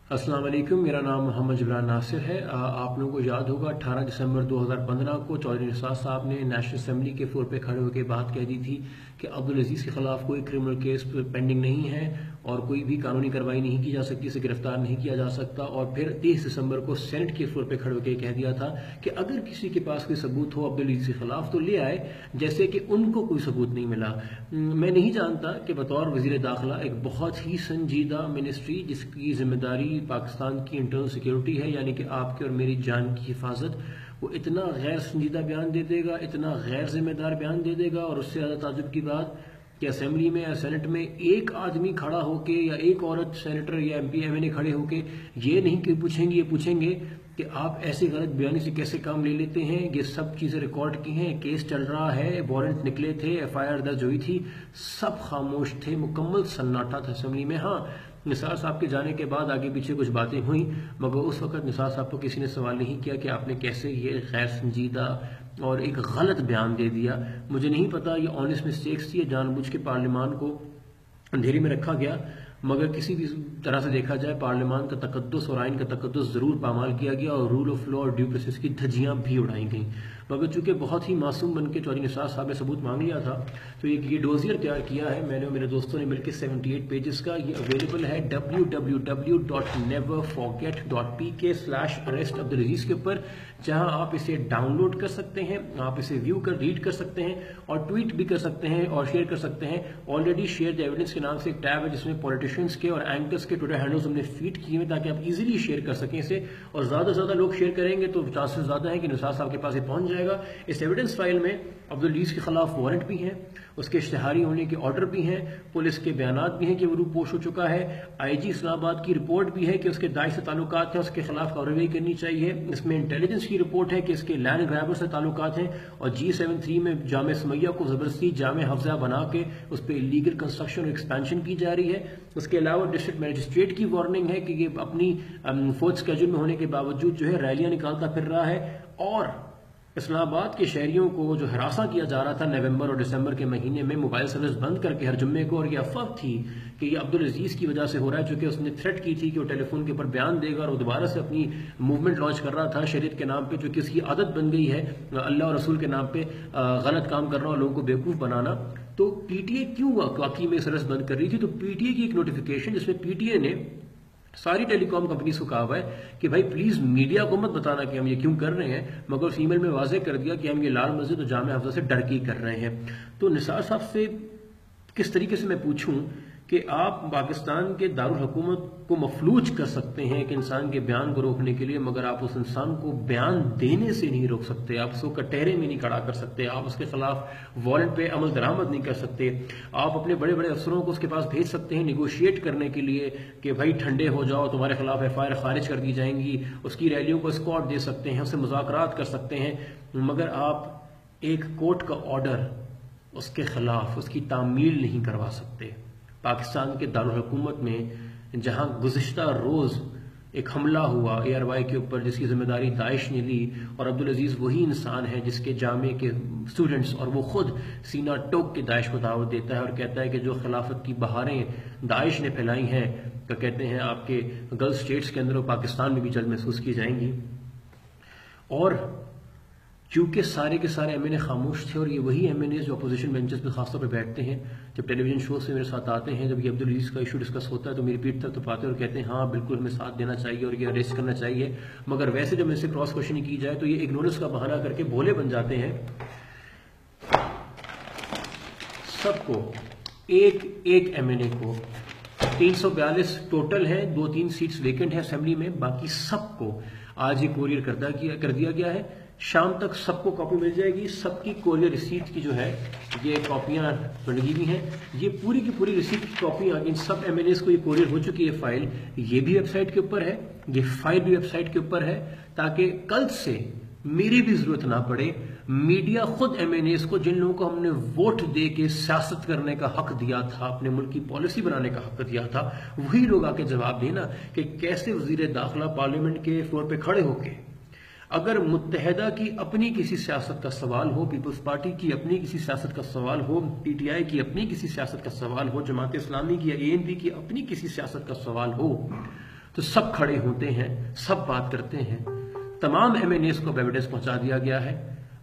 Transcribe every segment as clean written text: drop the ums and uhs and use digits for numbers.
अस्सलाम वालेकुम। मेरा नाम मोहम्मद जबरान नासिर है। आप लोगों को याद होगा 18 दिसंबर 2015 को चौधरी निसार साहब ने नेशनल असेंबली के फ्लोर पे खड़े होकर बात कह दी थी कि अब्दुल अजीज के खिलाफ कोई क्रिमिनल केस पेंडिंग नहीं है और कोई भी कानूनी कार्रवाई नहीं की जा सकती, इसे गिरफ्तार नहीं किया जा सकता। और फिर 30 दिसंबर को सेनेट के फ्लोर पे खड़े होकर कह दिया था कि अगर किसी के पास कोई सबूत हो अब्दुल अजीज के खिलाफ तो ले आए, जैसे कि उनको कोई सबूत नहीं मिला। मैं नहीं जानता कि बतौर वजीर दाखिला एक बहुत ही संजीदा मिनिस्ट्री जिसकी जिम्मेदारी पाकिस्तान की इंटरनल सिक्योरिटी है, यानी कि आपके और मेरी जान की हिफाजत, वो इतना गैर संजीदा बयान दे देगा, इतना गैर जिम्मेदार बयान दे देगा। और उससे ज्यादा ताजुब की बात कि असेंबली में या सेनेट में एक आदमी खड़ा होके या एक औरत सेनेटर या एमपी एमएनए खड़े होके ये नहीं कि ये पूछेंगे कि आप ऐसे गलत बयानी से कैसे काम ले लेते हैं। ये सब चीजें रिकॉर्ड की हैं, केस चल रहा है, वारंट निकले थे, एफआईआर दर्ज हुई थी, सब खामोश थे, मुकम्मल सन्नाटा था असेंबली में। हाँ, निसार साहब के जाने के बाद आगे पीछे कुछ बातें हुई, मगर उस वक्त निसार साहब को किसी ने सवाल नहीं किया कि आपने कैसे ये गैर संजीदा और एक गलत बयान दे दिया। मुझे नहीं पता ये ऑनेस्ट मिस्टेक्स थी या जानबूझ के पार्लियामान को अंधेरे में रखा गया, मगर किसी भी तरह से देखा जाए पार्लियामान का तकद्दुस और आइन का तकद्दुस जरूर पामाल किया गया और रूल ऑफ लॉ और ड्यू प्रोसेस की धज्जियां भी उड़ाई गई। मगर चूंकि बहुत ही मासूम बन के चौधरी निसार साहब ने सबूत मांग लिया था, तो ये डोजियर तैयार किया है मैंने और मेरे दोस्तों ने मिलकर 78 पेजेस का। ये अवेलेबल है www.neverforget.pk/arrest अब्दुल अजीज के ऊपर, जहां आप इसे डाउनलोड कर सकते हैं, आप इसे व्यू कर रीड कर सकते हैं और ट्वीट भी कर सकते हैं और शेयर कर सकते हैं। ऑलरेडी शेयर द एविडेंस के नाम से एक टैब है जिसमें पॉलिटिशियंस के और एंकर्स के ट्विटर हैंडल्स हमने फीड किए हैं ताकि आप इजीली शेयर कर सकें इसे, और ज्यादा से ज्यादा लोग शेयर करेंगे तो चांसेस ज्यादा है कि निसार साहब के पास ये पहुंच जाएगा। इस एविडेंस फाइल में अब्दुल अजीज के खिलाफ वारंट भी हैं, उसके इश्तिहारी होने के ऑर्डर भी हैं, पुलिस के बयानात भी हैं कि वो रूपोश हो चुका है, आईजी इस्लामाबाद की रिपोर्ट भी है कि उसके दाइश से ताल्लुकात हैं, उसके खिलाफ कार्रवाई करनी चाहिए। इसमें इंटेलिजेंस की रिपोर्ट है कि इसके लैंड ग्रैबर से ताल्लुकात हैं और G73 में जामे सुमैया को जबरदस्ती जामे हफ्जा बना के उस पर इलीगल कंस्ट्रक्शन और एक्सपेंशन की जा रही है। उसके अलावा डिस्ट्रिक्ट मजिस्ट्रेट की वार्निंग है कि ये अपनी फोर्थ स्केड्यूल में होने के बावजूद जो है रैलियां निकालता फिर रहा है और इस्लामाबाद के शहरियों को जो हरासा किया जा रहा था नवंबर और दिसंबर के महीने में मोबाइल सर्विस बंद करके हर जुम्मे को, और ये अफवाह थी कि ये अब्दुल अजीज की वजह से हो रहा है, चूंकि उसने थ्रेट की थी कि वो टेलीफोन के ऊपर बयान देगा और वो दोबारा से अपनी मूवमेंट लॉन्च कर रहा था शरीयत के नाम पे, जो कि उसकी आदत बन गई है अल्लाह और रसूल के नाम पे गलत काम करना और लोगों को बेवकूफ बनाना। तो पीटीए क्यों वाकई में सर्विस बंद कर रही थी? तो पीटीए की एक नोटिफिकेशन जिसमें पीटीए ने सारी टेलीकॉम कंपनीज को कहा हुआ है कि भाई प्लीज मीडिया को मत बताना कि हम ये क्यों कर रहे हैं, मगर उस ईमेल में वाज़ेह कर दिया कि हम ये लाल मस्जिद और जामे हफ्जा से डर के कर रहे हैं। तो निसार साहब से किस तरीके से मैं पूछूं कि आप पाकिस्तान के दारुल हुकूमत को मफलूज कर सकते हैं एक इंसान के बयान को रोकने के लिए, मगर आप उस इंसान को बयान देने से नहीं रोक सकते, आप उसको कटहरे में नहीं खड़ा कर सकते, आप उसके खिलाफ वारंट पे अमल दरामद नहीं कर सकते। आप अपने बड़े बड़े अफसरों को उसके पास भेज सकते हैं निगोशिएट करने के लिए कि भाई ठंडे हो जाओ, तुम्हारे खिलाफ एफआईआर खारिज कर दी जाएंगी, उसकी रैलियों को स्कॉट दे सकते हैं, उससे मुज़ाकरात कर सकते हैं, मगर आप एक कोर्ट का ऑर्डर उसके खिलाफ उसकी तामील नहीं करवा सकते। पाकिस्तान के दारुल हुकूमत में जहां गुज़िश्ता रोज एक हमला हुआ एयरवाई के ऊपर जिसकी जिम्मेदारी दाइश ने ली, और अब्दुल अजीज वही इंसान है जिसके जामे के स्टूडेंट्स और वो खुद सीना टोक के दाइश को दावत देता है और कहता है कि जो खिलाफत की बहारें दाइश ने फैलाई हैं, तो कहते हैं आपके गल्फ स्टेट्स के अंदर और पाकिस्तान में भी जल्द महसूस की जाएंगी। और चूंकि सारे के सारे एमएनए खामोश थे, और ये वही एमएनए जो अपोजिशन बेंचेस पे खासतौर पे बैठते हैं, जब टेलीविजन शो से मेरे साथ आते हैं, जब ये अब्दुल अजीज का इशू डिस्कस होता है तो मेरी पीठ तक तो पाते हैं और कहते हैं हाँ बिल्कुल हमें साथ देना चाहिए और ये अरेस्ट करना चाहिए, मगर वैसे जब इनसे क्रॉस क्वेश्चनिंग की जाए तो ये इग्नोरेंस का बहाना करके भोले बन जाते हैं। सबको एक एमएनए को 342 टोटल है, 2-3 सीट्स वेकेंट है असेंबली में, बाकी सबको आज ये कोरियर कर दिया गया है। शाम तक सबको कॉपी मिल जाएगी, सबकी कोरियर रिसीट की जो है ये कॉपियां लगी हुई हैं, ये पूरी की पूरी रिसीट की कॉपियां इन सब एमएनएस को ये कोरियर हो चुकी है फाइल, ये भी वेबसाइट के ऊपर है, ये फाइल भी वेबसाइट के ऊपर है, ताकि कल से मेरी भी जरूरत ना पड़े, मीडिया खुद एमएनएस को, जिन लोगों को हमने वोट दे के सियासत करने का हक दिया था, अपने मुल्क की पॉलिसी बनाने का हक दिया था, वही लोग आके जवाब देना कि कैसे वजीर दाखिला पार्लियामेंट के फ्लोर पे खड़े होके अगर मुत्तहदा की अपनी किसी सियासत का सवाल हो, पीपल्स पार्टी की अपनी किसी सियासत का सवाल हो, पीटीआई की अपनी किसी सियासत का सवाल हो, जमात इस्लामी की या एएनपी की अपनी किसी सियासत का सवाल हो, تو سب کھڑے ہوتے ہیں، سب بات کرتے ہیں، تمام MNAs کو ایویڈنس پہنچا دیا گیا ہے۔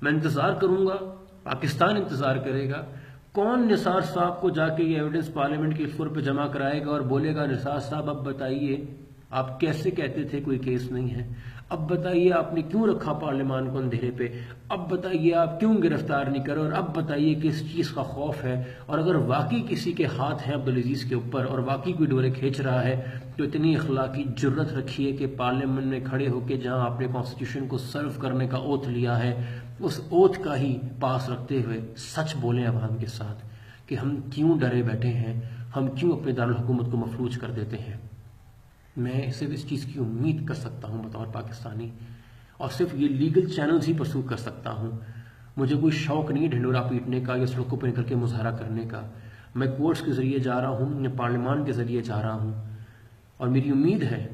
میں انتظار کروں گا، پاکستان انتظار کرے گا، کون نثار صاحب کو جا کے یہ ایویڈنس پارلیمنٹ کے فلور پہ جمع کرائے گا اور بولے گا نثار صاحب اب بتائیے آپ کیسے کہتے تھے کوئی کیس نہیں ہے، اب بتائیے آپ نے کیوں رکھا پارلیمان کو اندھیرے پہ، اب بتائیے آپ کیوں گرفتار نہیں کرے، اور اب بتائیے کس چیز کا خوف ہے، اور اگر واقعی کسی کے ہاتھ ہیں عبدالعزیز کے اوپر اور واقعی کوئی ڈورے کھینچ رہا ہے تو اتنی اخلاقی جرت رکھیے کہ پارلیمنٹ میں کھڑے ہو کے جہاں آپ نے کانسٹیٹیوشن کو سرو کرنے کا اوتھ لیا ہے اس اوتھ کا ہی پاس رکھتے ہوئے سچ بولیں عوام کے ساتھ کہ ہم کیوں ڈرے بیٹھے ہیں، ہم کیوں اپنے دارالحکومت کو مفلوج کر دیتے ہیں۔ میں صرف اس چیز کی امید کر سکتا ہوں بطور پاکستانی، اور صرف یہ لیگل چینلز ہی پرسو کر سکتا ہوں۔ مجھے کوئی شوق نہیں ڈھنڈورا پیٹنے کا یا سڑکوں پہ نکل کے مظاہرہ کرنے کا۔ میں کورٹس کے ذریعے جا رہا ہوں، میں پارلیمان کے ذریعے جا رہا ہوں، اور میری امید ہے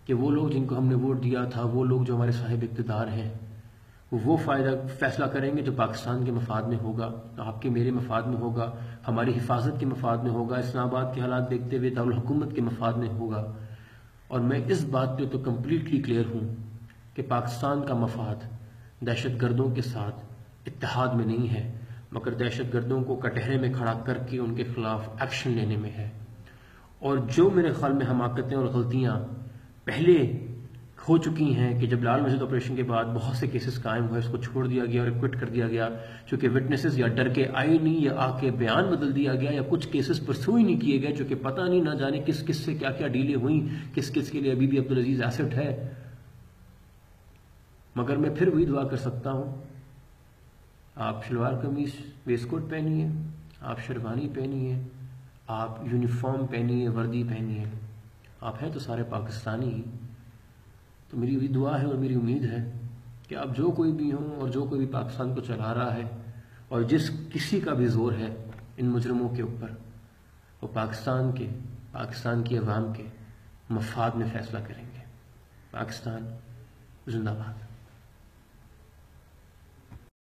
کہ وہ لوگ جن کو ہم نے ووٹ دیا تھا، وہ لوگ جو ہمارے صاحب اقتدار ہیں، وہ فیصلہ کریں گے جو پاکستان کے مفاد میں ہوگا، آپ کے میرے مفاد میں ہوگا، ہماری حفاظت کے مفاد میں ہوگا، اسلام آباد کے حالات دیکھتے ہوئے دارالحکومت کے مفاد میں ہوگا۔ اور میں اس بات پہ تو کمپلیٹلی کلیئر ہوں کہ پاکستان کا مفاد دہشت گردوں کے ساتھ اتحاد میں نہیں ہے، مگر دہشت گردوں کو کٹہرے میں کھڑا کر کے ان کے خلاف ایکشن لینے میں ہے۔ اور جو میرے خیال میں حماقتیں اور غلطیاں پہلے ہو چکی ہیں کہ جب لال مسجد آپریشن کے بعد بہت سے کیسز قائم ہوئے، اس کو چھوڑ دیا گیا اور ایکوٹ کر دیا گیا، چونکہ وٹنسز یا ڈر کے آئے نہیں یا آ کے بیان بدل دیا گیا، یا کچھ کیسز پرسو ہی نہیں کیے گئے چونکہ پتہ نہیں نہ جانے کس کس سے کیا کیا ڈیلیں ہوئیں، کس کس کے لیے ابھی بھی عبدالعزیز ایسٹ ہے۔ مگر میں پھر وہی دعا کر سکتا ہوں، آپ شلوار قمیص ویسٹ کوٹ پہنیے، آپ شیروانی پہنیے، آپ یونیفارم پہنیے، وردی پہنیے، آپ ہیں تو سارے پاکستانی ہی۔ تو میری بھی دعا ہے اور میری امید ہے کہ اب جو کوئی بھی ہوں اور جو کوئی بھی پاکستان کو چلا رہا ہے اور جس کسی کا بھی زور ہے ان مجرموں کے اوپر، وہ پاکستان کی عوام کے مفاد میں فیصلہ کریں گے۔ پاکستان زندہ باد۔